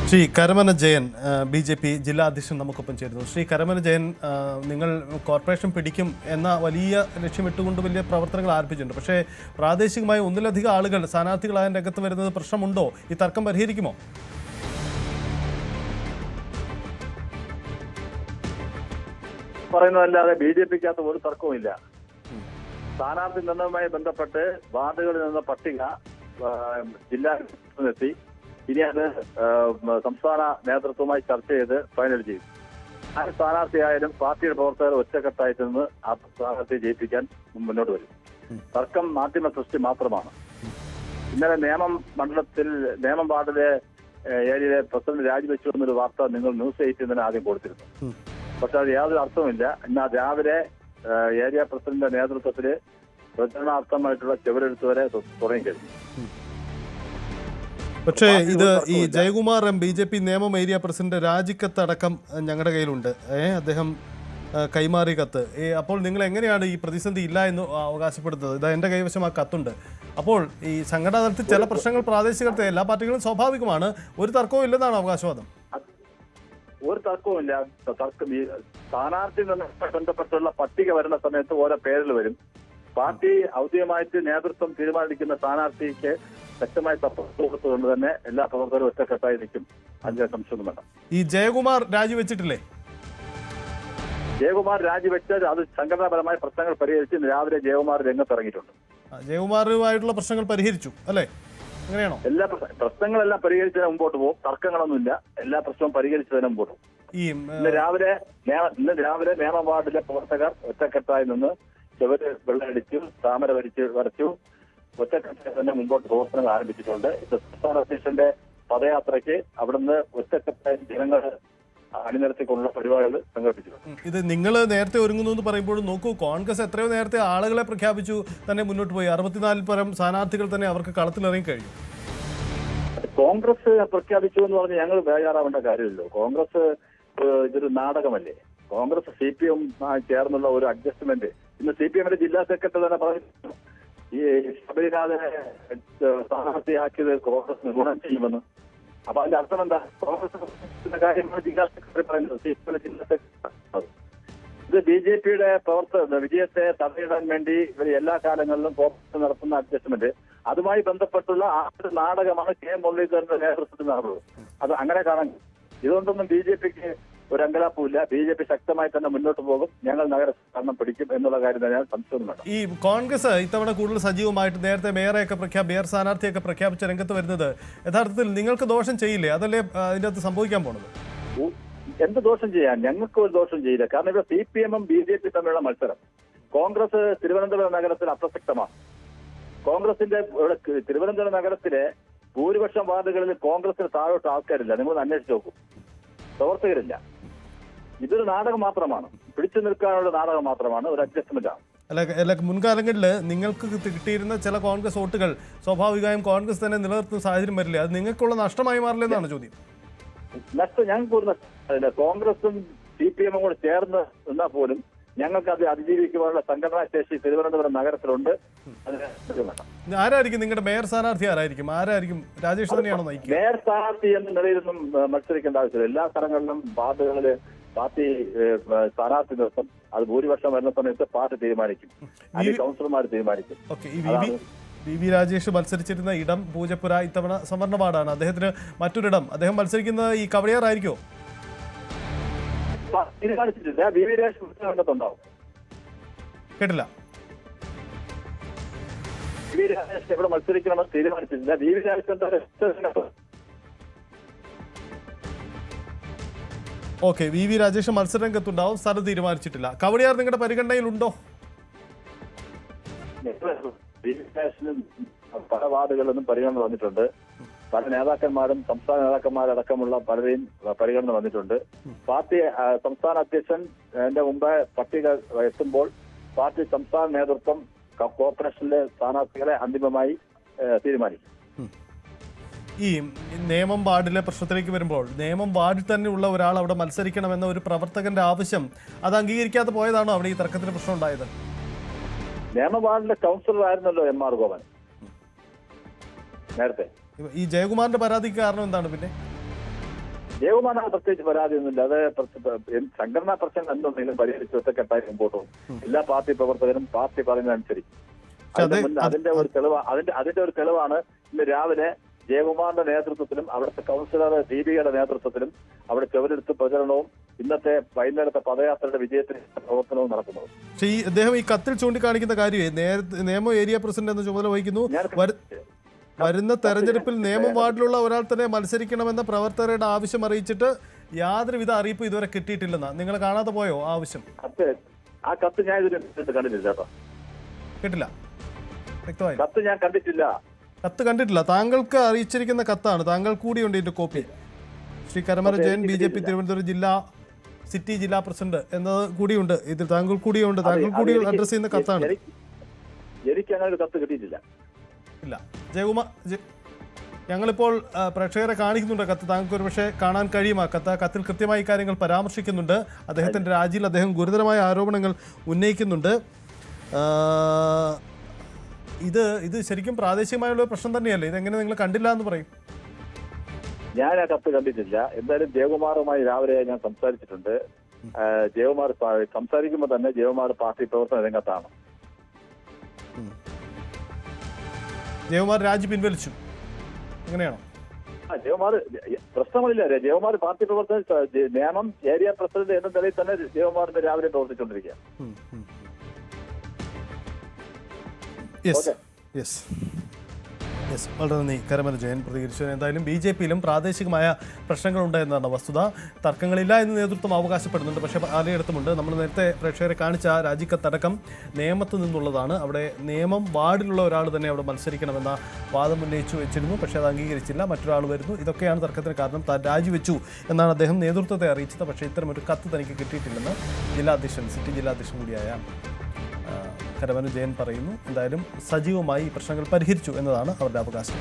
Shri Karamana Jayan BJP. ജില്ലാ അധ്യക്ഷൻ നമുക്കൊപ്പം ചേരുന്നു. ശ്രീ കരമന ജയൻ, നിങ്ങൾ കോർപ്പറേഷൻ പിടിക്കും എന്ന വലിയ ലക്ഷ്യമിട്ടുകൊണ്ട് വലിയ പ്രവർത്തനങ്ങൾ ആരംഭിച്ചിട്ടുണ്ട്. പക്ഷേ പ്രാദേശികമായി ഒന്നിലധികം ആളുകൾ സ്ഥാനാർത്ഥികളായ രംഗത്ത് വരുന്നത് പ്രശ്നമുണ്ടോ? ഈ തർക്കം പരിഹരിക്കുമോ? പറയുന്നതല്ലാതെ ബി.ജെ.പിക്കകത്ത് ഒരു തർക്കവുമില്ല. സ്ഥാനാർത്ഥി നിർണയവുമായി ബന്ധപ്പെട്ട് വാർഡുകളിൽ നിന്ന് പട്ടിക ജില്ലാ എത്തി. ഇനി അത് സംസ്ഥാന നേതൃത്വവുമായി ചർച്ച ചെയ്ത് ഫൈനൽ ചെയ്യും. ആ സ്ഥാനാർത്ഥിയായാലും പാർട്ടിയുടെ പ്രവർത്തകർ ഒറ്റക്കെട്ടായിട്ട് നിന്ന് ആ സ്ഥാനാർത്ഥിയെ ജയിപ്പിക്കാൻ മുന്നോട്ട് വരും. തർക്കം മാധ്യമ സൃഷ്ടി മാത്രമാണ്. ഇന്നലെ നേമം വാർഡിലെ ഏരിയയിലെ പ്രസിഡന്റ് രാജിവെച്ചു എന്നൊരു വാർത്ത നിങ്ങൾ ന്യൂസ് 8 ഇന്നലെ ആദ്യം കൊടുത്തിരുന്നു. പക്ഷെ അത് യാതൊരു അർത്ഥവുമില്ല. എന്നാൽ രാവിലെ ഏരിയ പ്രസിഡന്റിന്റെ നേതൃത്വത്തിൽ പ്രചരണാർത്ഥമായിട്ടുള്ള ചെവിലെടുത്ത് വരെ തുടങ്ങിക്കഴിഞ്ഞു. പക്ഷേ ഇത് ഈ Jayakumar BJP. Nemom area president രാജിക്കത്ത് അടക്കം ഞങ്ങളുടെ കയ്യിലുണ്ട്. അദ്ദേഹം കൈമാറിയ കത്ത്. അപ്പോൾ നിങ്ങൾ എങ്ങനെയാണ് ഈ പ്രതിസന്ധി ഇല്ല എന്ന് അവകാശപ്പെടുന്നത്? ഇത് എൻ്റെ കൈവശം ആ കത്തുണ്ട്. അപ്പോൾ ഈ സംഘടനാ തലത്തിൽ ചില പ്രശ്നങ്ങൾ പ്രാദേശികത്തെ എല്ലാ പാർട്ടികളും സ്വാഭാവികമാണ്. ഒരു തർക്കവും ഇല്ലെന്നാണ് അവകാശവാദം. ഒരു തർക്കവുമില്ല. സ്ഥാനാർത്ഥി ബന്ധപ്പെട്ടുള്ള പട്ടിക വരുന്ന സമയത്ത് ഓരോ പേരിൽ വരും. പാർട്ടി ഔദ്യോഗികമായിട്ട് നേതൃത്വം തീരുമാനിക്കുന്ന സ്ഥാനാർത്ഥിക്ക് വ്യക്തമായി സപ്പോർട്ട് കൊടുത്തുകൊണ്ട് തന്നെ എല്ലാ പ്രവർത്തകരും ഒറ്റക്കെട്ടായി നിൽക്കും. അതിന്റെ സംശയം വേണ്ട. ഈ ജയകുമാർ രാജിവെച്ചിട്ടില്ലേ? ജയകുമാർ രാജിവെച്ചാൽ അത് സംഘടനാപരമായ പ്രശ്നങ്ങൾ പരിഹരിച്ച് രാവിലെ ജയകുമാർ രംഗത്തിറങ്ങിയിട്ടുണ്ട്. ജയകുമാറുമായിട്ടുള്ള പ്രശ്നങ്ങൾ പരിഹരിച്ചു അല്ലേ? അങ്ങനെയാണോ? എല്ലാ പ്രശ്നങ്ങളെല്ലാം പരിഹരിച്ചതിന് മുമ്പോട്ട് പോകും. തർക്കങ്ങളൊന്നുമില്ല. എല്ലാ പ്രശ്നവും പരിഹരിച്ചതിന് മുമ്പോട്ട് പോകും. ഇന്ന് രാവിലെ നേമം വാർഡിലെ പ്രവർത്തകർ ഒറ്റക്കെട്ടായി നിന്ന് ചെവര് വെള്ളമടിച്ചു, താമര വരച്ചു ഒറ്റക്കെട്ടായി തന്നെ മുമ്പോട്ട് പ്രവർത്തനങ്ങൾ ആരംഭിച്ചിട്ടുണ്ട്. സംസ്ഥാന അധ്യക്ഷന്റെ പദയാത്രയ്ക്ക് അവിടുന്ന് ഒറ്റക്കെട്ടായി ജനങ്ങൾ അണിനിരത്തിക്കൊണ്ടുള്ള പരിപാടികൾ സംഘടിപ്പിച്ചിട്ടുണ്ട്. ഇത് നിങ്ങൾ നേരത്തെ ഒരുങ്ങുന്നു എന്ന് പറയുമ്പോഴും നോക്കൂ, കോൺഗ്രസ് എത്രയോ നേരത്തെ ആളുകളെ പ്രഖ്യാപിച്ചു തന്നെ മുന്നോട്ട് പോയി. 64 പരം സ്ഥാനാർത്ഥികൾ തന്നെ അവർക്ക് കളത്തിലിറങ്ങി കഴിഞ്ഞു. കോൺഗ്രസ് പ്രഖ്യാപിച്ചു എന്ന് പറഞ്ഞ് ഞങ്ങൾ ബേജാറാവേണ്ട കാര്യമില്ലല്ലോ. കോൺഗ്രസ് ഇതൊരു നാടകമല്ലേ? കോൺഗ്രസ് CPM ചേർന്നുള്ള ഒരു അഡ്ജസ്റ്റ്മെന്റ്. ഇന്ന് CPM ജില്ലാ സെക്രട്ടറി തന്നെ പറഞ്ഞു, ഈ ശബരിനാഥനെ സ്ഥാനാർത്ഥിയാക്കിയത് കോൺഗ്രസ് ഗുണം ചെയ്യുമെന്ന്. അപ്പൊ അതിന്റെ അർത്ഥം എന്താ? കോൺഗ്രസ് കാര്യമാണ് ജില്ലാ സെക്രട്ടറി പറയുന്നത്. CPM ജില്ലാ സെക്രട്ടറി ഇത് BJPയുടെ വിജയത്തെ തടയിടാൻ വേണ്ടി ഇവർ എല്ലാ കാലങ്ങളിലും കോൺഗ്രസ് നടത്തുന്ന അഡ്ജസ്റ്റ്മെന്റ്. അതുമായി ബന്ധപ്പെട്ടുള്ള ആ ഒരു നാടകമാണ് മുരളീധരന്റെ നേതൃത്വത്തിൽ നടന്നത്. അത് അങ്ങനെ കാണാൻ ഇതുകൊണ്ടൊന്നും BJPക്ക് ഒരു അങ്കലാപ്പുമില്ല. BJP ശക്തമായി തന്നെ മുന്നോട്ട് പോകും. ഞങ്ങൾ നഗരഭരണം പിടിക്കും എന്നുള്ള കാര്യം തന്നെ സംശയം വേണം. ഈ കോൺഗ്രസ് ഇത്തവണ കൂടുതൽ സജീവമായിട്ട് നേരത്തെ മേയർ സ്ഥാനാർത്ഥിയൊക്കെ പ്രഖ്യാപിച്ച രംഗത്ത് വരുന്നത് യഥാർത്ഥത്തിൽ നിങ്ങൾക്ക് ദോഷം ചെയ്യില്ലേ? അതല്ലേ അതിൻ്റെ അകത്ത് സംഭവിക്കാൻ പോണത്? എന്ത് ദോഷം ചെയ്യാൻ? ഞങ്ങൾക്ക് ഒരു ദോഷം ചെയ്യില്ല. കാരണം ഇവിടെ CPM-ഉം BJP തമ്മിലുള്ള മത്സരം. കോൺഗ്രസ് തിരുവനന്തപുരം നഗരത്തിൽ അപ്രസക്തമാണ്. കോൺഗ്രസിന്റെ തിരുവനന്തപുരം നഗരത്തിലെ ഭൂരിപക്ഷം വാർഡുകളിൽ കോൺഗ്രസിന് താഴോട്ട് ആൾക്കാരില്ല. നിങ്ങൾ അന്വേഷിച്ച് നോക്കും, പ്രവർത്തകരില്ല. ഇതൊരു നാടകം മാത്രമാണ്, പിടിച്ചു നിൽക്കാനുള്ള നാടകം മാത്രമാണ്, ഒരു അഡ്ജസ്റ്റ്മെന്റ് ആണ്. അല്ല, മുൻകാലങ്ങളിൽ നിങ്ങൾക്ക് കിട്ടിയിരുന്ന ചില കോൺഗ്രസ് വോട്ടുകൾ സ്വാഭാവികമായും കോൺഗ്രസ് തന്നെ നിലനിർത്തുന്ന സാഹചര്യം വരില്ലേ? അത് നിങ്ങൾക്കുള്ള നഷ്ടമായി മാറില്ലെന്നാണ് ചോദ്യം. ഞങ്ങൾക്ക് ഒരു നഷ്ടമില്ല. കോൺഗ്രസും CPM-ഉം കൂടെ ചേർന്ന് നിന്നാൽ പോലും ഞങ്ങൾക്ക് അത് അതിജീവിക്കുവാനുള്ള സംഘടനാ ശേഷി തിരുവനന്തപുരം നഗരത്തിലുണ്ട്. ആരായിരിക്കും നിങ്ങളുടെ മേയർ സ്ഥാനാർത്ഥി? ആരായിരിക്കും? രാജേഷ് തന്നെയാണോ നയിക്കുക? മേയർ സ്ഥാനാർത്ഥി എന്ന നിലയിലൊന്നും മത്സരിക്കേണ്ട ആവശ്യമില്ല. എല്ലാ സ്ഥലങ്ങളിലും വാർഡുകളില് പാർട്ടി സ്ഥാനാർത്ഥി നിർത്തും. അത് ഭൂരിപക്ഷം വരുന്ന സമയത്ത് പാർട്ടി തീരുമാനിക്കും, കൗൺസിലർമാർ തീരുമാനിക്കും. വി രാജേഷ് മത്സരിച്ചിരുന്ന ഇടം പൂജപ്പുര ഇത്തവണ സംവരണ വാർഡാണ്. അദ്ദേഹത്തിന് മറ്റൊരിടം അദ്ദേഹം മത്സരിക്കുന്നത് ഈ കവടിയാർ ആയിരിക്കോ? തീരുമാനിച്ചിട്ടില്ല. വി രാജേഷ് കേട്ടില്ല. വി രാജേഷ് എവിടെ മത്സരിക്കണമെന്ന് തീരുമാനിച്ചിട്ടില്ല. V Rajesh okay, V Rajesh മത്സരരംഗത്തുണ്ടാവും. സ്ഥലം തീരുമാനിച്ചിട്ടില്ല. കവടിയാർ നിങ്ങളുടെ പരിഗണനയിലുണ്ടോ? പല വാർഡുകളിലും പരിഗണന വന്നിട്ടുണ്ട്. പല നേതാക്കന്മാരും സംസ്ഥാന നേതാക്കന്മാരടക്കമുള്ള പലരെയും പരിഗണന വന്നിട്ടുണ്ട്. പാർട്ടി സംസ്ഥാന അധ്യക്ഷൻ എന്റെ മുമ്പ് പട്ടിക എത്തുമ്പോൾ പാർട്ടി സംസ്ഥാന നേതൃത്വം കോർപ്പറേഷനിലെ സ്ഥാനാർത്ഥികളെ അന്തിമമായി തീരുമാനിക്കും. ഈ നേമം വാർഡിലെ പ്രശ്നത്തിലേക്ക് വരുമ്പോൾ നേമം വാർഡിൽ തന്നെ ഉള്ള ഒരാൾ അവിടെ മത്സരിക്കണമെന്ന ഒരു പ്രവർത്തകന്റെ ആവശ്യം അത് അംഗീകരിക്കാതെ പോയതാണോ അവിടെ ഈ തർക്കത്തിന് പ്രശ്നം ഉണ്ടായത്? നേമം വാർഡിലെ കൗൺസിലർ ആയിരുന്നല്ലോ MR ഗോപൻ നേരത്തെ. ഈ ജയകുമാറിന്റെ പരാതിക്ക് കാരണം എന്താണ്? പിന്നെ ജയകുമാറിന് പ്രത്യേകിച്ച് പരാതിയൊന്നുമില്ല. അത് സംഘടനാ പ്രശ്നം എന്തുണ്ടെങ്കിലും പരിഹരിച്ച് ഒറ്റക്കെട്ടായി മുമ്പോട്ട് പോകും. എല്ലാ പാർട്ടി പ്രവർത്തകരും പാർട്ടി പറയുന്നതനുസരിച്ച്. അതിന്റെ ഒരു തെളിവാണ് ഇന്ന് രാവിലെ ജയകുമാറിന്റെ നേതൃത്വത്തിലും അവിടുത്തെ കൗൺസിലർ ദീപികയുടെ നേതൃത്വത്തിലും അവിടെ ചുവരെടുത്ത് പ്രചരണവും ഇന്നത്തെ വൈകുന്നേരത്തെ പദയാത്രയുടെ വിജയത്തിന് പ്രവർത്തനവും നടക്കുന്നത്. പക്ഷേ അദ്ദേഹം ഈ കത്തിൽ ചൂണ്ടിക്കാണിക്കുന്ന കാര്യമേ നിയമം ഏരിയ പ്രസിഡന്റ് എന്ന ചുമതല വഹിക്കുന്നു. വരുന്ന തെരഞ്ഞെടുപ്പിൽ നിയമം വാർഡിലുള്ള ഒരാൾ തന്നെ മത്സരിക്കണമെന്ന പ്രവർത്തകരുടെ ആവശ്യം അറിയിച്ചിട്ട് യാതൊരുവിധ അറിയിപ്പ് ഇതുവരെ കിട്ടിയിട്ടില്ലെന്നാ. നിങ്ങൾ കാണാതെ പോയോ ആവശ്യം? ആ കത്ത് ഞാൻ ഇതിന് കണ്ടിട്ടില്ല കേട്ടോ. കേട്ടില്ല? വ്യക്തമായി കത്ത് ഞാൻ കണ്ടിട്ടില്ല. കത്ത് കണ്ടിട്ടില്ല. താങ്കൾക്ക് അറിയിച്ചിരിക്കുന്ന കത്താണ്. താങ്കൾ കൂടിയുണ്ട് ഇതിന്റെ copy. Shri Karamana Jayan BJP Thiruvananthapuram city ജില്ലാ പ്രസിഡന്റ് എന്നത് കൂടിയുണ്ട് ഇതിൽ. താങ്കൾ കൂടിയുണ്ട്. താങ്കൾ കൂടി അഡ്രസ് ചെയ്യുന്ന കത്താണ്. എനിക്ക് അങ്ങനെ ഒരു കത്ത് കിട്ടിയിട്ടില്ല. ഇല്ല ജയകുമാർ, ഞങ്ങളിപ്പോൾ പ്രേക്ഷകരെ കാണിക്കുന്നുണ്ട് കത്ത്. താങ്കൾക്ക് ഒരു പക്ഷേ കാണാൻ കഴിയും. ആ കത്തിൽ കൃത്യമായി കാര്യങ്ങൾ പരാമർശിക്കുന്നുണ്ട്. അദ്ദേഹത്തിന്റെ രാജിയിൽ അദ്ദേഹം ഗുരുതരമായ ആരോപണങ്ങൾ ഉന്നയിക്കുന്നുണ്ട്. ഇത് ശരിക്കും പ്രാദേശികമായുള്ള പ്രശ്നം തന്നെയല്ലേ? ഇതെങ്ങനെ നിങ്ങൾ കണ്ടില്ല എന്ന് പറയും? ഞാൻ ആ കത്ത് കണ്ടിട്ടില്ല. എന്തായാലും ജയകുമാറുമായി രാവിലെ ഞാൻ സംസാരിച്ചിട്ടുണ്ട്. ജയകുമാർ സംസാരിക്കുമ്പോൾ തന്നെ ജയകുമാർ പാർട്ടി പ്രവർത്തന രംഗത്താണ്. ജയകുമാർ രാജി പിൻവലിച്ചു, അങ്ങനെയാണോ? ജയകുമാർ പ്രശ്നങ്ങളില്ല. ജയകുമാർ പാർട്ടി പ്രവർത്തന നിയമം ഏരിയ പ്രസിഡന്റ് എന്ന നിലയിൽ തന്നെ ജയകുമാറിന്റെ രാവിലെ പ്രവർത്തിച്ചുകൊണ്ടിരിക്കുക. വളരെ നന്ദി കരമന ജയൻ പ്രതികരിച്ചു. എന്തായാലും BJPയിലും പ്രാദേശികമായ പ്രശ്നങ്ങളുണ്ട് എന്നതാണ് വസ്തുത. തർക്കങ്ങളില്ല എന്ന് നേതൃത്വം അവകാശപ്പെടുന്നുണ്ട്. പക്ഷേ പലയിടത്തുമുണ്ട്. നമ്മൾ നേരത്തെ പ്രേക്ഷകരെ കാണിച്ച രാജിക്കത്തടക്കം നിയമത്തിൽ നിന്നുള്ളതാണ്. അവിടെ നിയമം വാർഡിലുള്ള ഒരാൾ തന്നെ അവിടെ മത്സരിക്കണമെന്ന വാദം ഉന്നയിച്ചു വെച്ചിരുന്നു. പക്ഷേ അത് അംഗീകരിച്ചില്ല. മറ്റൊരാൾ വരുന്നു. ഇതൊക്കെയാണ് തർക്കത്തിന് കാരണം. താൻ രാജിവെച്ചു എന്നാണ് അദ്ദേഹം നേതൃത്വത്തെ അറിയിച്ചത്. പക്ഷേ ഇത്തരമൊരു കത്ത് തനിക്ക് കിട്ടിയിട്ടില്ലെന്ന് സിറ്റി ജില്ലാധ്യക്ഷൻ കൂടിയായ കരമന ജയൻ പറയുന്നു. എന്തായാലും സജീവമായി ഈ പ്രശ്നങ്ങൾ പരിഹരിച്ചു എന്നതാണ് അവരുടെ അവകാശം.